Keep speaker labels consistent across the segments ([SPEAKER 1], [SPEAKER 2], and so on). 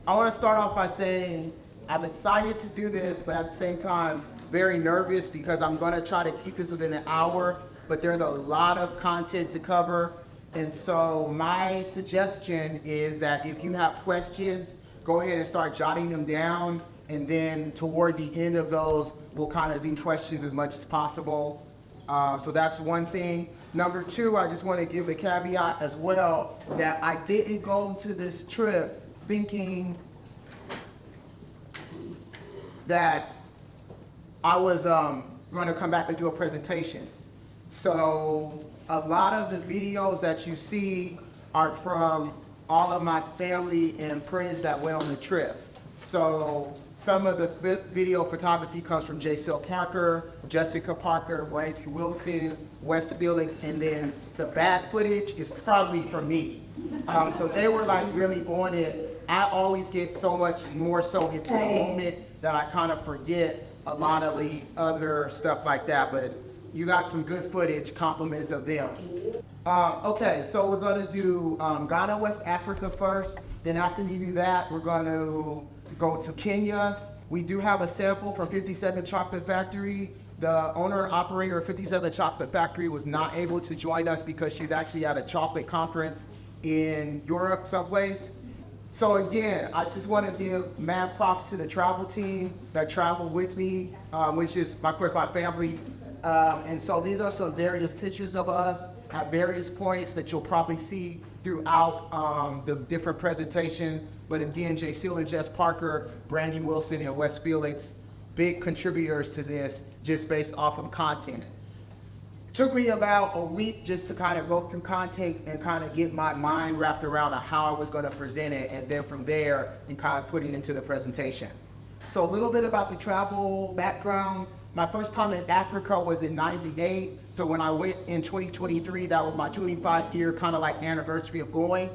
[SPEAKER 1] I want to start off by saying I'm excited to do this, but at the same time, very nervous because I'm going to try to keep this within an hour, but there's a lot of content to cover. And so my suggestion is that if you have questions, go ahead and start jotting them down. And then toward the end of those, we'll kind of do questions as much as possible. So that's one thing. Number two, I just want to give a caveat as well that I didn't go to this trip thinking that I was going to come back and do a presentation. So a lot of the videos that you see are from all of my family and friends that went on the trip. So some of the video photography comes from J.C.L. Parker, Jessica Parker, Brandi Wilson, Wes Felix, and then the bad footage is probably from me. So they were like really on it. I always get so much more so into the moment that I kind of forget a lot of the other stuff like that, but you got some good footage, compliments of them. Okay, so we're gonna do Ghana, West Africa first. Then after we do that, we're gonna go to Kenya. We do have a sample from 57 Chocolate Factory. The owner and operator of 57 Chocolate Factory was not able to join us because she's actually at a chocolate conference in Europe someplace. So again, I just want to give mad props to the travel team that traveled with me, which is, of course, my family. And so these are some various pictures of us at various points that you'll probably see throughout the different presentation. But again, J.C.L. and Jess Parker, Brandi Wilson, and Wes Felix, big contributors to this just based off of content. It took me about a week just to kind of go through content and kind of get my mind wrapped around how I was going to present it, and then from there, and kind of put it into the presentation. So a little bit about the travel background. My first time in Africa was in '98. So when I went in 2023, that was my 25-year kind of like anniversary of going.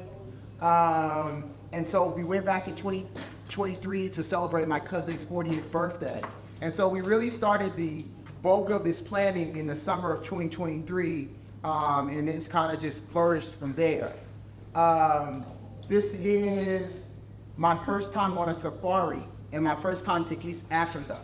[SPEAKER 1] And so we went back in 2023 to celebrate my cousin's 40th birthday. And so we really started the bulk of this planning in the summer of 2023, and it's kind of just flourished from there. This is my first time on a safari and my first time to East Africa.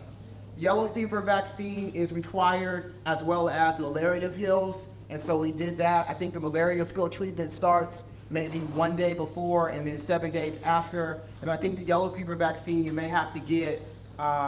[SPEAKER 1] Yellow fever vaccine is required as well as malaria pills, and so we did that. I think the malaria pill treatment starts maybe 1 day before and then 7 days after. And I think the yellow fever vaccine you may have to get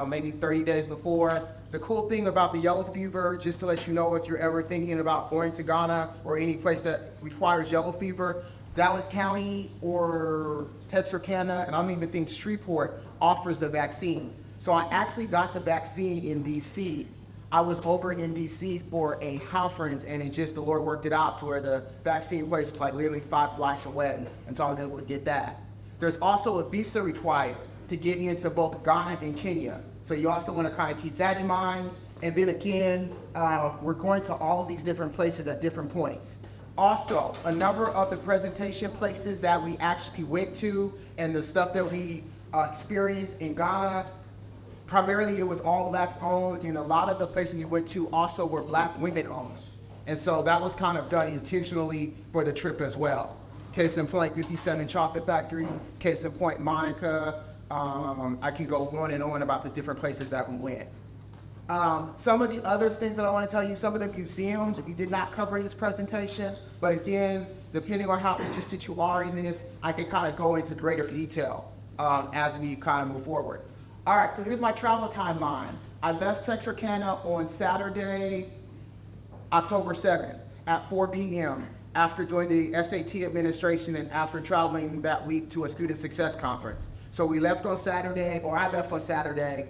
[SPEAKER 1] maybe 30 days before. The cool thing about the yellow fever, just to let you know if you're ever thinking about going to Ghana or any place that requires yellow fever, Dallas County or Texarkana, and I don't even think Shreveport offers the vaccine. So I actually got the vaccine in DC. I was over in DC for a conference, and it just, the Lord worked it out to where the vaccine place was like literally 5 blocks away, and so I was able to get that. There's also a visa required to get into both Ghana and Kenya. So you also want to kind of keep that in mind. And then again, we're going to all of these different places at different points. Also, a number of the presentation places that we actually went to and the stuff that we experienced in Ghana, primarily it was all Black owned, and a lot of the places we went to also were Black women owned. And so that was kind of done intentionally for the trip as well. Case in point, 57 Chocolate Factory, case in point, Monica. I can go on and on about the different places that we went. Some of the other things that I want to tell you, some of the museums, we did not cover in this presentation, but again, depending on how interested you are in this, I can kind of go into greater detail as we kind of move forward. All right, so here's my travel timeline. I left Texarkana on Saturday, October 7th at 4 p.m. after doing the SAT administration and after traveling that week to a student success conference. So we left on Saturday, or I left on Saturday,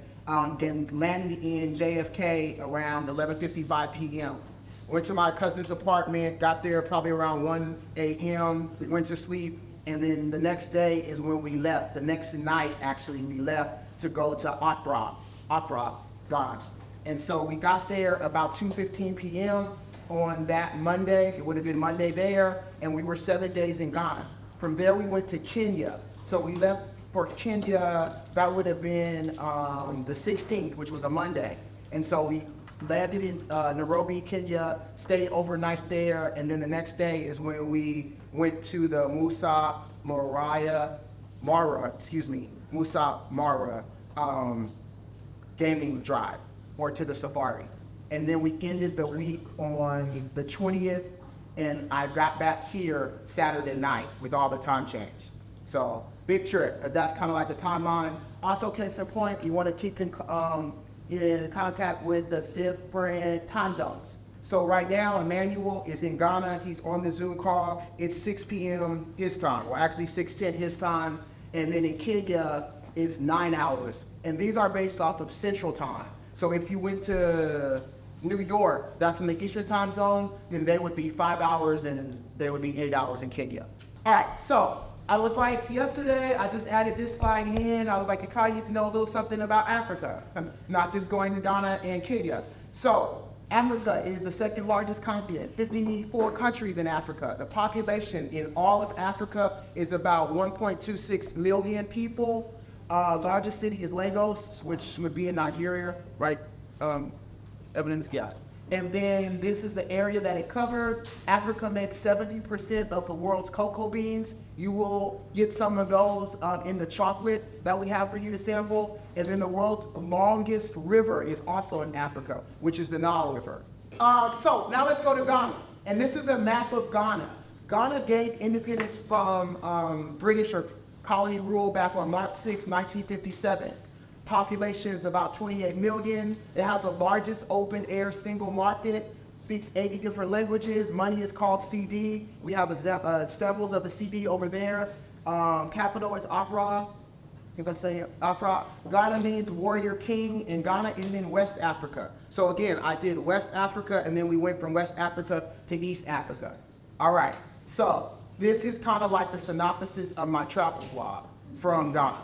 [SPEAKER 1] then landed in JFK around 11:55 p.m. Went to my cousin's apartment, got there probably around 1 a.m., we went to sleep, and then the next day is when we left. The next night, actually, we left to go to Accra, Ghana. And so we got there about 2:15 p.m. on that Monday. It would have been Monday there, and we were 7 days in Ghana. From there, we went to Kenya. So we left for Kenya, that would have been the 16th, which was a Monday. And so we landed in Nairobi, Kenya, stayed overnight there, and then the next day is when we went to the Maasai Mara Maasai Mara Gaming Drive, or to the safari. And then we ended the week on the 20th, and I got back here Saturday night with all the time change. So big trip. That's kind of like the timeline. Also, case in point, you want to keep in contact with the different time zones. So right now, Emmanuel is in Ghana. He's on the Zoom call. It's 6 p.m. his time, or actually 6:10 his time. And then in Kenya, it's 9 hours. And these are based off of Central Time. So if you went to New York, that's in the Eastern Time zone, then they would be 5 hours and they would be 8 hours in Kenya. All right, so I was like, yesterday, I just added this slide in. I was like, I probably need to know a little something about Africa, not just going to Ghana and Kenya. So Africa is the second largest continent, 54 countries in Africa. The population in all of Africa is about 1.26 million people. Largest city is Lagos, which would be in Nigeria, right? Evidence, yeah. And then this is the area that it covers. Africa makes 70% of the world's cocoa beans. You will get some of those in the chocolate that we have for you to sample. And then the world's longest river is also in Africa, which is the Nile River. So now let's go to Ghana. And this is a map of Ghana. Ghana gained independence from British or colony rule back on March 6, 1957. Population is about 28 million. They have the largest open air single market, speaks 80 different languages. Money is called CD. We have examples of the CD over there. Capital is Accra. If I say Accra, Ghana means warrior king, and Ghana is in West Africa. So again, I did West Africa, and then we went from West Africa to East Africa. All right, so this is kind of like the synopsis of my travel vlog from Ghana.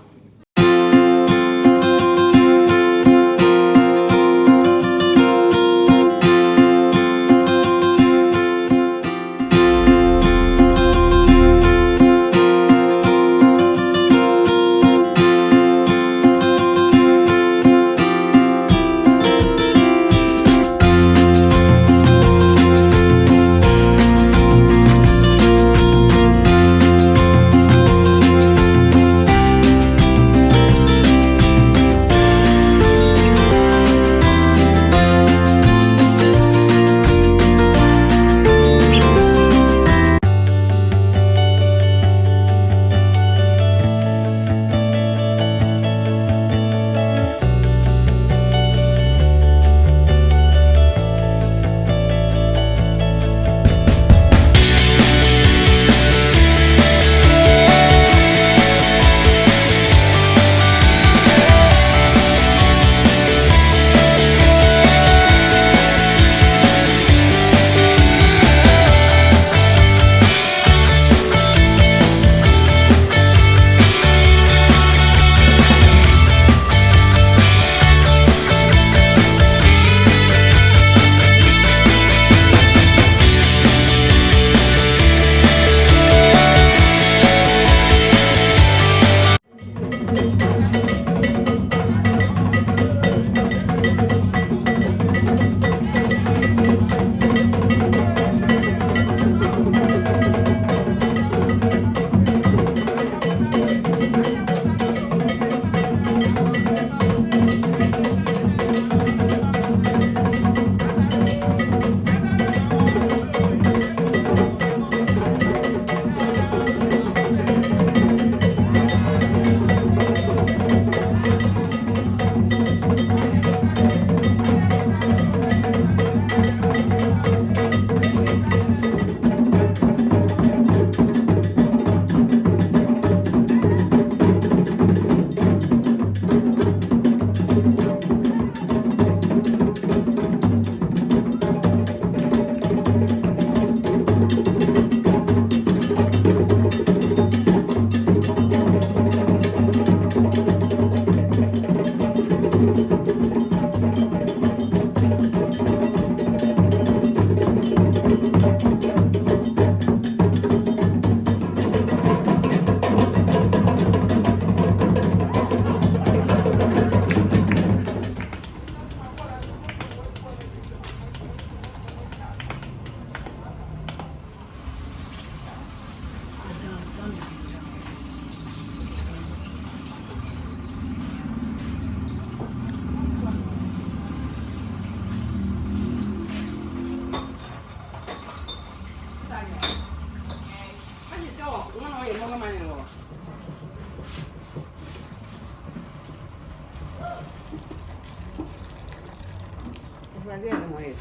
[SPEAKER 2] right there, them ways.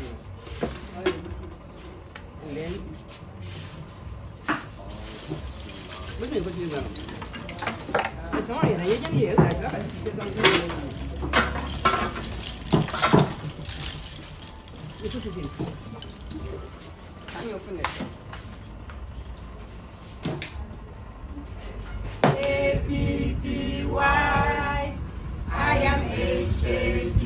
[SPEAKER 2] And then, what do you put these on? It's on here, you can hear it like that. You put it in. Can you open it? A-P-P-Y, I am H-A-P-P-Y.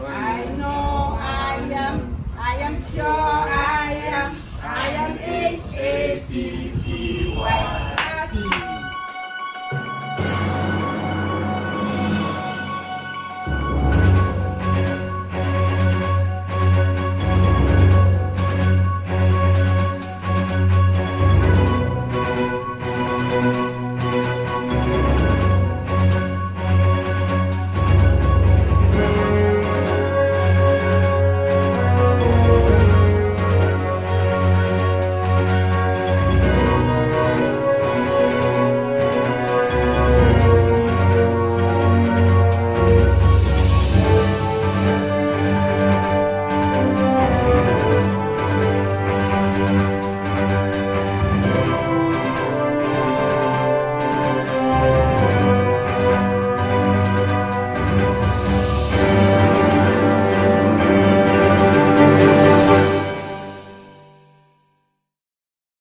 [SPEAKER 2] I know I am sure I am H-A-P-P-Y.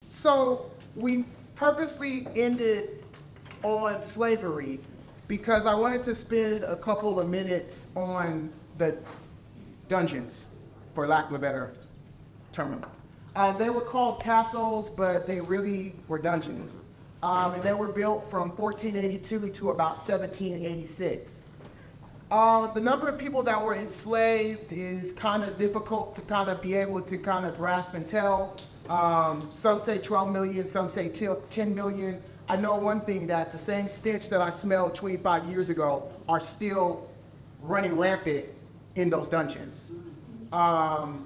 [SPEAKER 1] So we purposely ended on slavery because I wanted to spend a couple of minutes on the dungeons, for lack of a better term. They were called castles, but they really were dungeons. And they were built from 1482 to about 1786. The number of people that were enslaved is kind of difficult to kind of be able to kind of grasp and tell. Some say 12 million, some say 10 million. I know one thing, that the same stench that I smelled 25 years ago are still running rampant in those dungeons.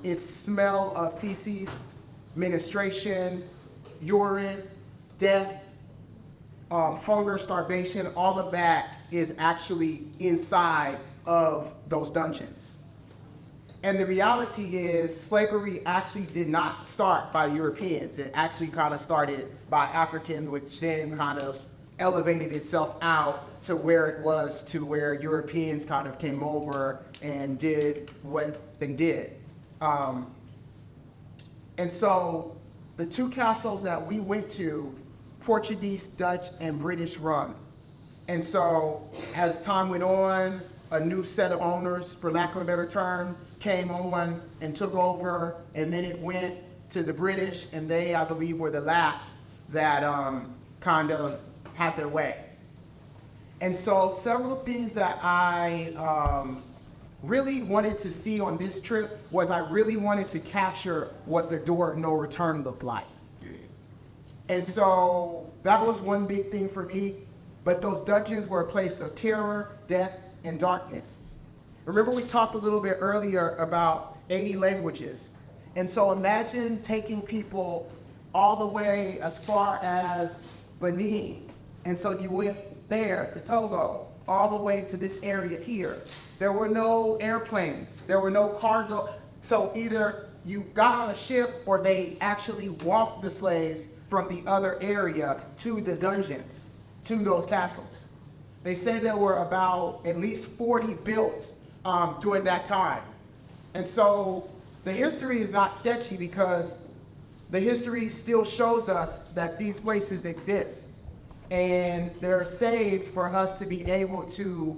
[SPEAKER 1] It's smell of feces, menstruation, urine, death, hunger, starvation, all of that is actually inside of those dungeons. And the reality is slavery actually did not start by Europeans. It actually kind of started by Africans, which then kind of elevated itself out to where it was, to where Europeans kind of came over and did what they did. And so the two castles that we went to, Portuguese, Dutch, and British run. And so as time went on, a new set of owners, for lack of a better term, came on and took over, and then it went to the British, and they, I believe, were the last that kind of had their way. And so several things that I really wanted to see on this trip was I really wanted to capture what the door of no return looked like. And so that was one big thing for me. But those dungeons were a place of terror, death, and darkness. Remember we talked a little bit earlier about 80 languages. And so imagine taking people all the way as far as Benin. And so you went there to Togo, all the way to this area here. There were no airplanes, there were no cargo. So either you got on a ship or they actually walked the slaves from the other area to the dungeons, to those castles. They say there were about at least 40 built during that time. And so the history is not sketchy because the history still shows us that these places exist. And they're saved for us to be able to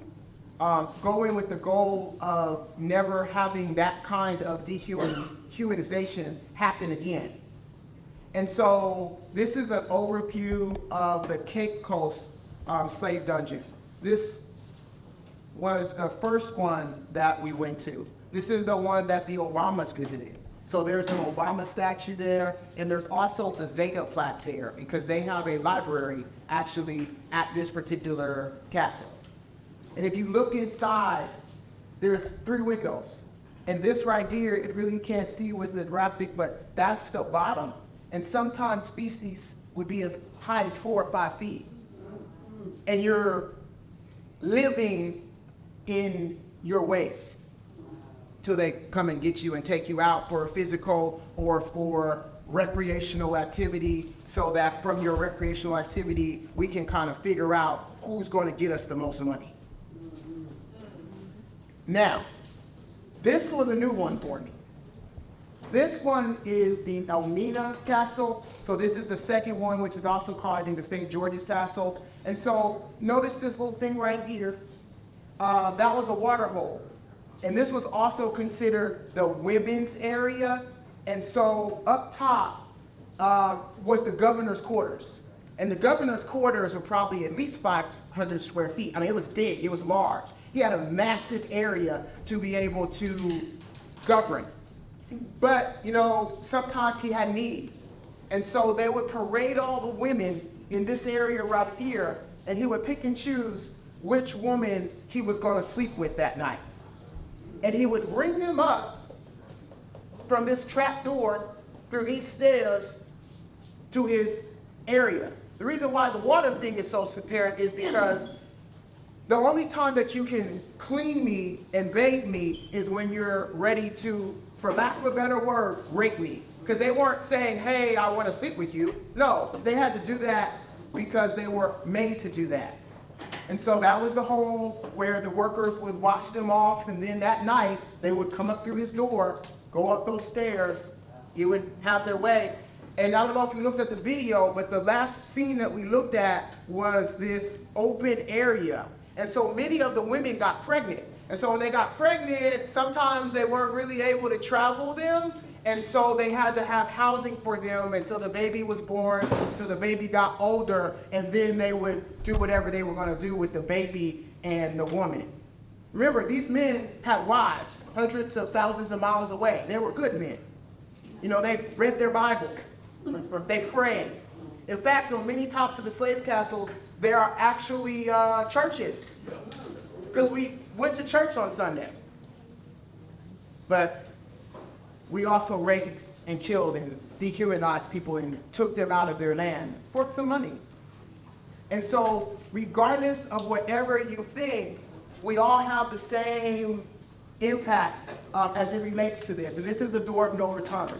[SPEAKER 1] go in with the goal of never having that kind of dehumanization happen again. And so this is an overview of the Cape Coast slave dungeon. This was the first one that we went to. This is the one that the Obamas visited. So there's an Obama statue there, and there's also a Zeta plaque there because they have a library actually at this particular castle. And if you look inside, there's 3 windows. And this right here, it really can't see with the graphic, but that's the bottom. And sometimes species would be as high as 4 or 5 feet. And you're living in your waste. till they come and get you and take you out for a physical or for recreational activity, so that from your recreational activity, we can kind of figure out who's going to get us the most money. Now, this was a new one for me. This one is the Elmina Castle. So this is the second one, which is also called, I think, the St. George's Castle. And so notice this little thing right here. That was a water hole. And this was also considered the women's area. And so up top was the governor's quarters. And the governor's quarters were probably at least 500 square feet. I mean, it was big, it was large. He had a massive area to be able to govern. But, you know, sometimes he had needs. And so they would parade all the women in this area right here, and he would pick and choose which woman he was going to sleep with that night. And he would bring them up from this trap door through these stairs to his area. The reason why the water thing is so apparent is because the only time that you can clean me and bathe me is when you're ready to, for lack of a better word, rape me. Because they weren't saying, hey, I want to sleep with you. No, they had to do that because they were made to do that. And so that was the hole where the workers would wash them off, and then that night they would come up through his door, go up those stairs, he would have their way. And I don't know if you looked at the video, but the last scene that we looked at was this open area. And so many of the women got pregnant. And so when they got pregnant, sometimes they weren't really able to travel them. And so they had to have housing for them until the baby was born, until the baby got older, and then they would do whatever they were going to do with the baby and the woman. Remember, these men had wives hundreds of thousands of miles away. They were good men. You know, they read their Bible. They prayed. In fact, on many tops of the slave castles, there are actually churches, because we went to church on Sunday. But we also raped and killed and dehumanized people and took them out of their land for some money. And so regardless of whatever you think, we all have the same impact as it relates to this. And this is the door of no return.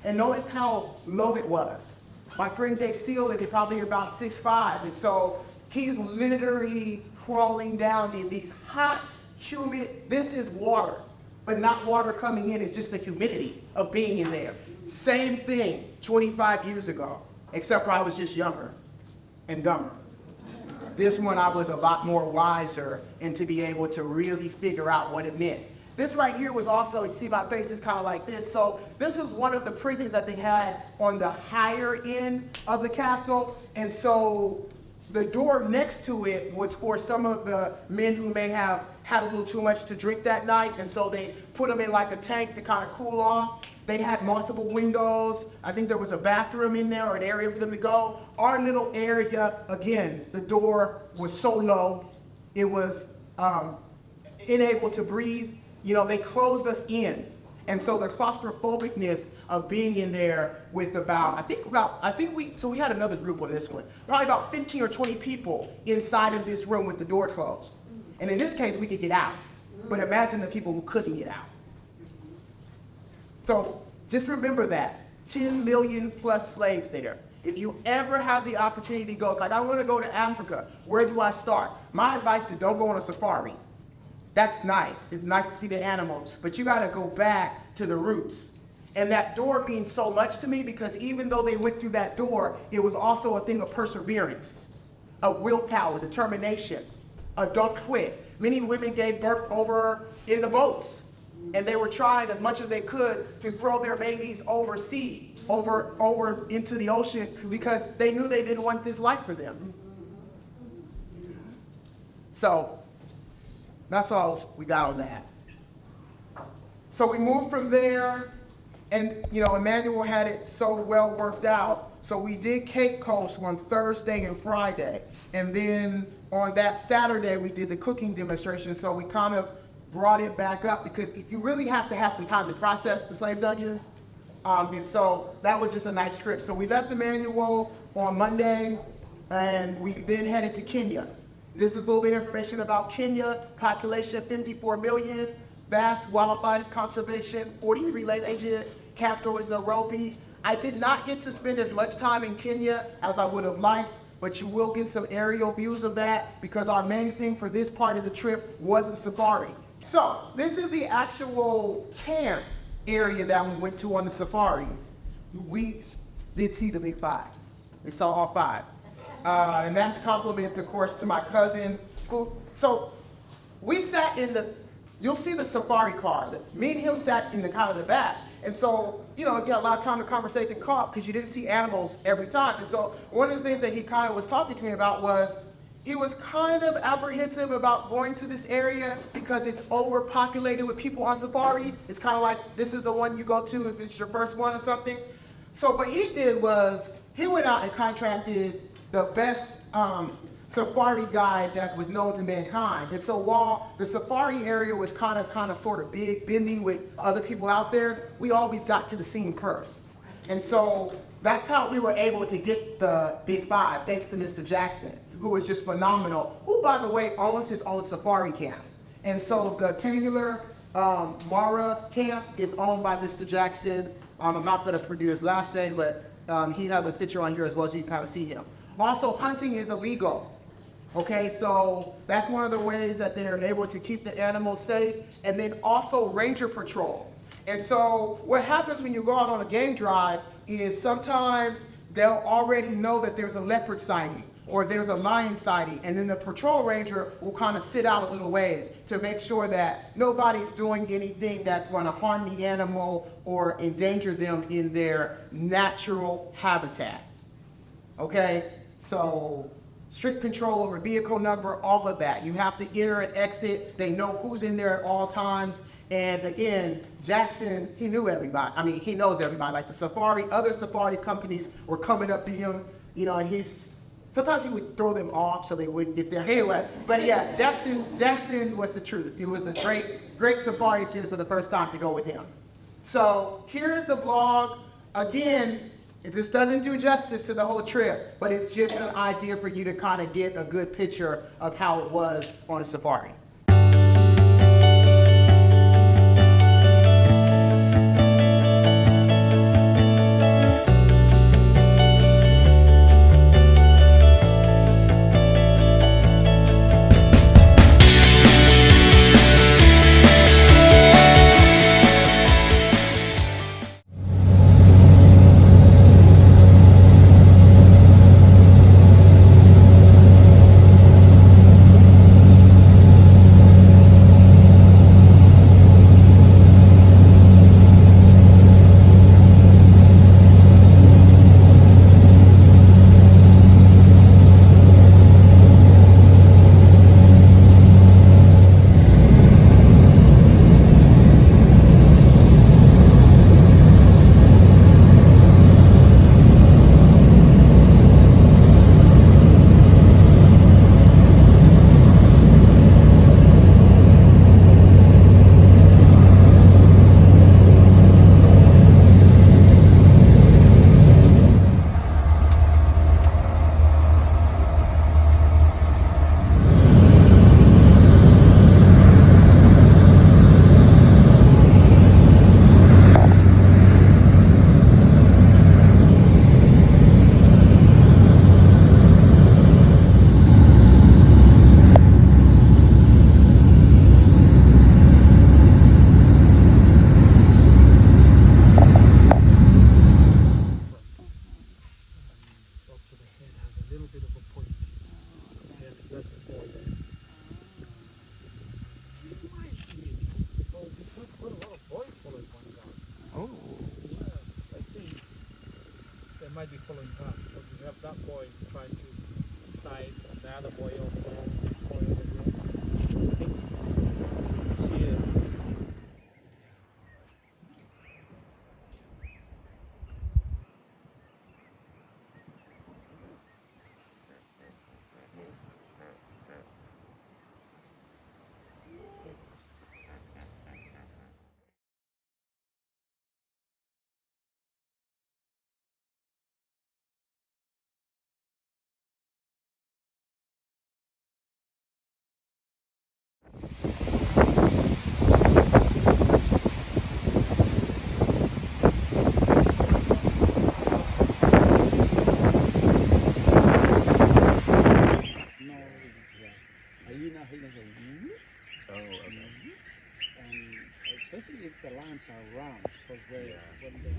[SPEAKER 1] And notice how low it was. My friend Jay Seal is probably about 6'5", and so he's literally crawling down in these hot, humid, this is water, but not water coming in, it's just the humidity of being in there. Same thing 25 years ago, except for I was just younger and dumber. This one I was a lot more wiser and to be able to really figure out what it meant. This right here was also, you see my face is kind of like this, so this was one of the prisons that they had on the higher end of the castle, and so the door next to it was for some of the men who may have had a little too much to drink that night, and so they put them in like a tank to kind of cool off. They had multiple windows. I think there was a bathroom in there or an area for them to go. Our little area, again, the door was so low, it was unable to breathe. You know, they closed us in. And so the claustrophobicness of being in there with we had another group on this one, probably about 15 or 20 people inside of this room with the door closed. And in this case, we could get out. But imagine the people who couldn't get out. So just remember that, 10 million plus slaves there. If you ever have the opportunity to go, like I want to go to Africa, where do I start? My advice is don't go on a safari. That's nice. It's nice to see the animals, but you got to go back to the roots. And that door means so much to me because even though they went through that door, it was also a thing of perseverance, of willpower, determination, a don't quit. Many women gave birth over in the boats, and they were trying as much as they could to throw their babies overseas, over into the ocean because they knew they didn't want this life for them. So that's all we got on that. So we moved from there, and you know, Emmanuel had it so well worked out. So we did Cape Coast on Thursday and Friday, and then on that Saturday we did the cooking demonstration. So we kind of brought it back up because you really have to have some time to process the slave dungeons. And so that was just a nice trip. So we left Emmanuel on Monday, and we then headed to Kenya. This is a little bit of information about Kenya, population 54 million. vast wildlife conservation, 43 ranges, capital is Nairobi. I did not get to spend as much time in Kenya as I would have liked, but you will get some aerial views of that because our main thing for this part of the trip was the safari. So this is the actual camp area that we went to on the safari. We did see the big five. We saw all five. And that's compliments, of course, to my cousin. So we sat in you'll see the safari car. Me and him sat in the kind of the back. And so, you know, you get a lot of time to conversate and talk because you didn't see animals every time. And so one of the things that he kind of was talking to me about was he was kind of apprehensive about going to this area because it's overpopulated with people on safari. It's kind of like this is the one you go to if it's your first one or something. So what he did was he went out and contracted the best safari guide that was known to mankind. And so while the safari area was kind of sort of big, busy with other people out there, we always got to the scene first. And so that's how we were able to get the big five, thanks to Mr. Jackson, who was just phenomenal, who, by the way, owns his own safari camp. And so the Tangular Mara camp is owned by Mr. Jackson. I'm not going to produce his last name, but he has a picture on here as well, so you can kind of see him. Also, hunting is illegal. Okay, so that's one of the ways that they're able to keep the animals safe, and then also ranger patrol. And so what happens when you go out on a game drive is sometimes they'll already know that there's a leopard sighting or there's a lion sighting, and then the patrol ranger will kind of sit out a little ways to make sure that nobody's doing anything that's going to harm the animal or endanger them in their natural habitat. Okay, so strict control over vehicle number, all of that. You have to enter and exit. They know who's in there at all times. And again, Jackson, he knew everybody. I mean, he knows everybody. Like other safari companies were coming up to him, you know, and sometimes he would throw them off so they wouldn't get there anyway. But yeah, Jackson was the truth. He was the great safari-tist for the first time to go with him. So here is the vlog. Again, this doesn't do justice to the whole trip, but it's just an idea for you to kind of get a good picture of how it was on a safari.
[SPEAKER 3] Might be following back because you have that boy is trying to side the other boy over there, this boy over there. I think she is.
[SPEAKER 4] especially if the lines are round, because when they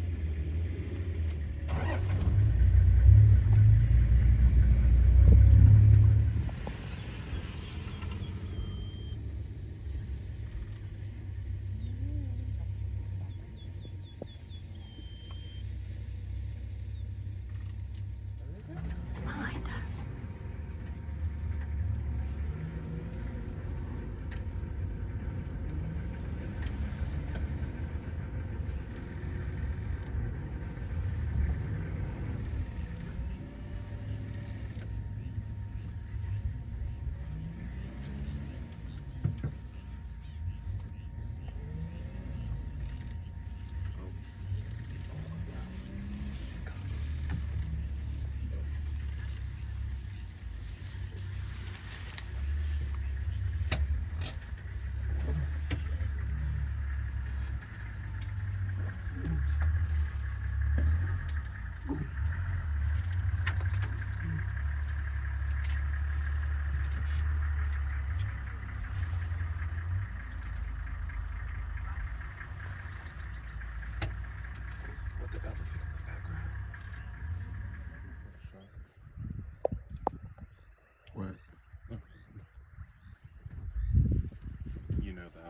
[SPEAKER 5] You know that.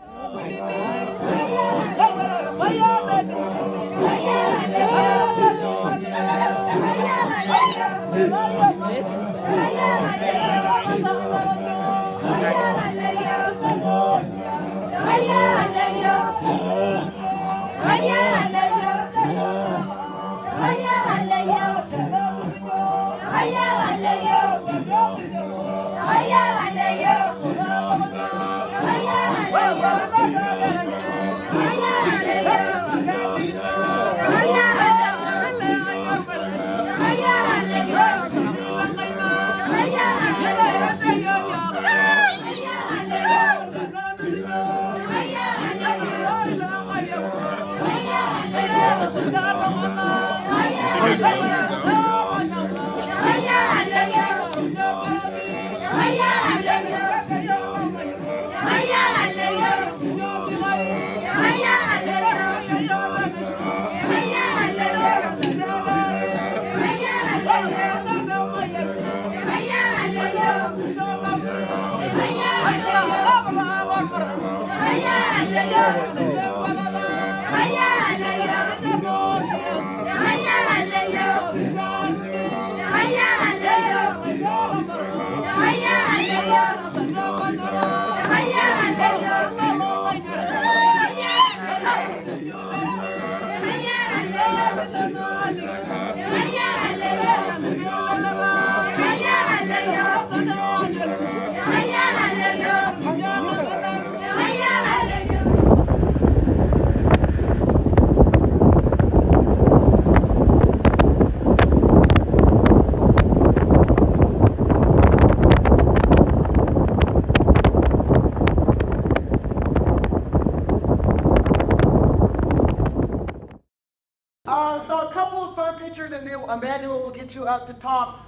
[SPEAKER 1] So a couple of fun pictures, and then Emmanuel will get you up to talk.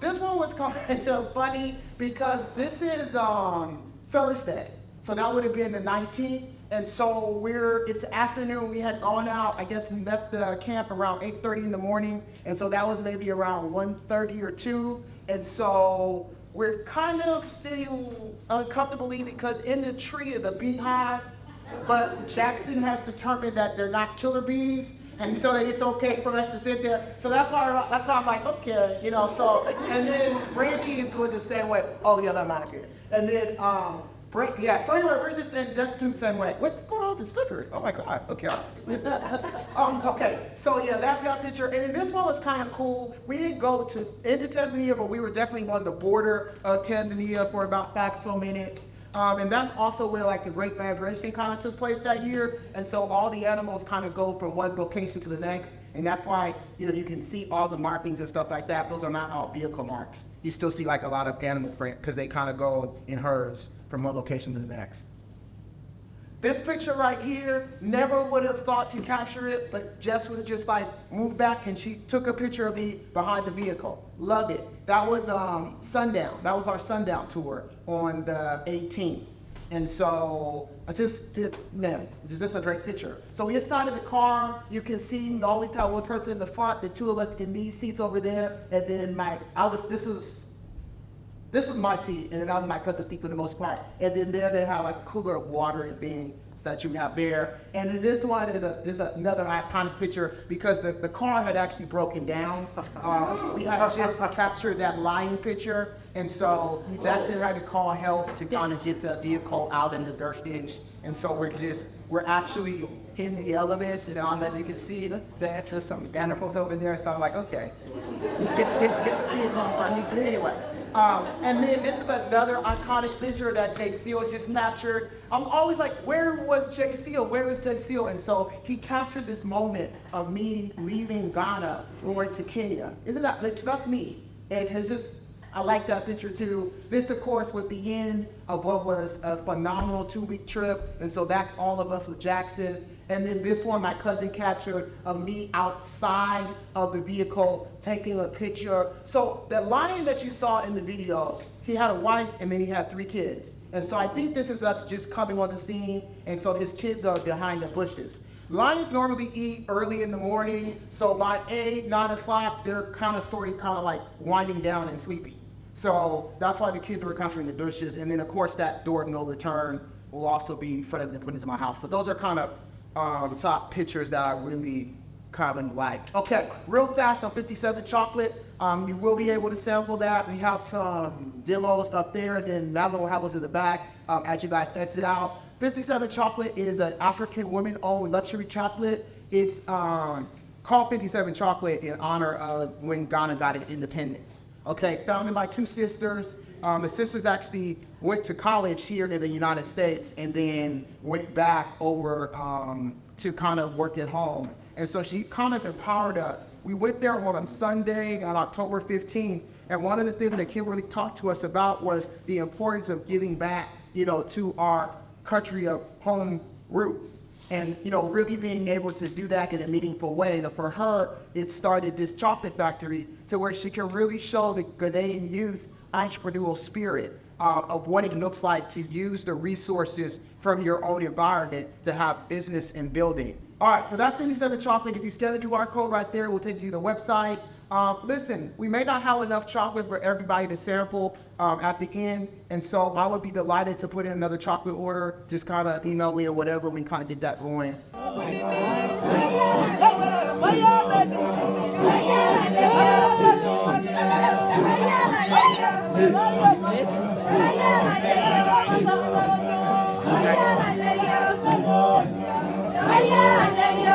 [SPEAKER 1] This one was kind of funny because this is Felix Day. So that would have been the 19th. And so it's afternoon. We had gone out. I guess we left the camp around 8:30 in the morning. And so that was maybe around 1:30 or 2. And so we're kind of sitting uncomfortably because in the tree is a beehive. But Jackson has determined that they're not killer bees. And so it's okay for us to sit there. So that's why I'm like, okay, so, and then Brandi is doing the same way. Oh, yeah, that's not good. And then, so anyway, we're just doing the same way. What's going on with this flicker? Oh my God, okay. Okay, so yeah, that's that picture. And then this one was kind of cool. We didn't go into Tanzania, but we were definitely on the border of Tanzania for about 5 or so minutes. And that's also where like the Great Migration kind of took place that year. And so all the animals kind of go from one location to the next. And that's why, you can see all the markings and stuff like that. Those are not all vehicle marks. You still see like a lot of animal print because they kind of go in herds from one location to the next. This picture right here, never would have thought to capture it, but Jess would have just like moved back and she took a picture of me behind the vehicle. Love it. That was sundown. That was our sundown tour on the 18th. And so I just did, man, this is a great picture. So we inside of the car, you can see we always have one person in the front, the two of us in these seats over there, and then this was my seat, and then that was my cousin's seat for the most part. And then there they have like a cooler of water and beans that you have there. And then this one is another iconic picture because the car had actually broken down. We had just captured that lion picture, and so Jackson had to call health to kind of get the vehicle out in the dirt ditch. And so we're actually in the elements, and that you can see there's some animals over there. So I'm like, okay, get the vehicle on. But anyway. And then this is another iconic picture that Jay Seal just captured. I'm always like, where was Jay Seal? Where is Jay Seal? And so he captured this moment of me leaving Ghana, going to Kenya. Isn't that, that's me. And it's just, I like that picture too. This, of course, was the end of what was a phenomenal 2-week trip. And so that's all of us with Jackson. And then this one, my cousin captured of me outside of the vehicle taking a picture. So the lion that you saw in the video, he had a wife and then he had 3 kids. And so I think this is us just coming on the scene. And so his kids are behind the bushes. Lions normally eat early in the morning. So by 8, 9 o'clock, they're kind of like winding down and sleepy. So that's why the kids were coming in the bushes. And then of course that door no return will also be for them to put into my house. But those are kind of the top pictures that I really kind of like. Okay, real fast on 57 chocolate. You will be able to sample that. We have some demos up there, and then that will have us in the back as you guys exit out. 57 chocolate is an African women-owned luxury chocolate. It's called 57 chocolate in honor of when Ghana got its independence. Okay, founded by 2 sisters. The sisters actually went to college here in the United States and then went back over to kind of work at home. And so she kind of empowered us. We went there on a Sunday on October 15th, and one of the things that Kimberly talked to us about was the importance of giving back, to our country of home roots. And, really being able to do that in a meaningful way. And for her, it started this chocolate factory to where she can really show the Ghanaian youth entrepreneurial spirit of what it looks like to use the resources from your own environment to have business and building. All right, so that's 57 chocolate. If you scan the QR code right there, we'll take you to the website. Listen, we may not have enough chocolate for everybody to sample at the end, and so I would be delighted to put in another chocolate order. Just kind of email me or whatever. We kind of get that going.
[SPEAKER 6] Yeah.